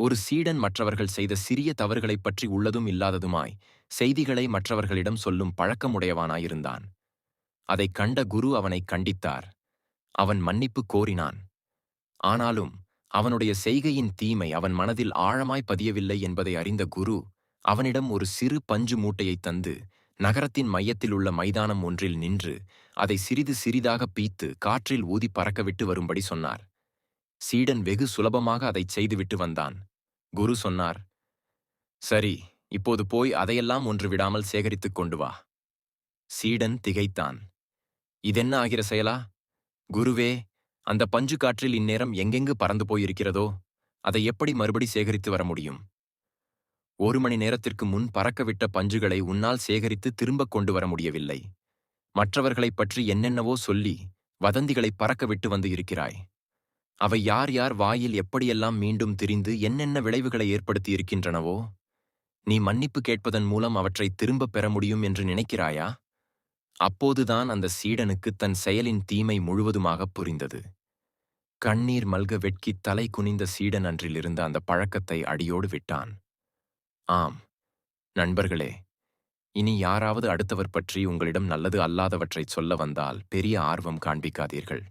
ஒரு சீடன் மற்றவர்கள் செய்த சிறிய தவறுகளைப் பற்றி உள்ளதும் இல்லாததுமாய் செய்திகளை மற்றவர்களிடம் சொல்லும் பழக்கமுடையவனாயிருந்தான். அதைக் கண்ட குரு அவனைக் கண்டித்தார். அவன் மன்னிப்பு கோரினான். ஆனாலும் அவனுடைய செய்கையின் தீமை அவன் மனதில் ஆழமாய் பதியவில்லை என்பதை அறிந்த குரு அவனிடம் ஒரு சிறு பஞ்சு மூட்டையைத் தந்து நகரத்தின் மையத்தில் உள்ள மைதானம் ஒன்றில் நின்று அதை சிறிது சிறிதாக பீத்து காற்றில் ஊதி பறக்கவிட்டு வரும்படி சொன்னார். சீடன் வெகு சுலபமாக அதைச் செய்துவிட்டு வந்தான். குரு சொன்னார், சரி, இப்போது போய் அதையெல்லாம் ஒன்று விடாமல் சேகரித்துக் கொண்டு வா. சீடன் திகைத்தான். இதென்ன ஆகிற செயலா? குருவே, அந்த பஞ்சு காற்றில் இந்நேரம் எங்கெங்கு பறந்து போயிருக்கிறதோ அதை எப்படி மறுபடி சேகரித்து வர முடியும்? 1 மணி நேரத்திற்கு முன் பறக்கவிட்ட பஞ்சுகளை உன்னால் சேகரித்து திரும்பக் கொண்டு வர முடியவில்லை. மற்றவர்களைப் பற்றி என்னென்னவோ சொல்லி வதந்திகளை பறக்கவிட்டு வந்து இருக்கிறாய். அவை யார் யார் வாயில் எப்படியெல்லாம் மீண்டும் திரிந்து என்னென்ன விளைவுகளை ஏற்படுத்தி இருக்கின்றனவோ, நீ மன்னிப்பு கேட்பதன் மூலம் அவற்றை திரும்பப் பெற முடியும் என்று நினைக்கிறாயா? அப்போதுதான் அந்த சீடனுக்கு தன் செயலின் தீமை முழுவதுமாகப் புரிந்தது. கண்ணீர் மல்க வெட்கித் தலை குனிந்த சீடன் அன்றிலிருந்த அந்த பழக்கத்தை அடியோடு விட்டான். ஆம், நண்பர்களே, இனி யாராவது அடுத்தவர் பற்றி உங்களிடம் நல்லது அல்லாதவற்றைச் சொல்ல வந்தால் பெரிய ஆர்வம் காண்பிக்காதீர்கள்.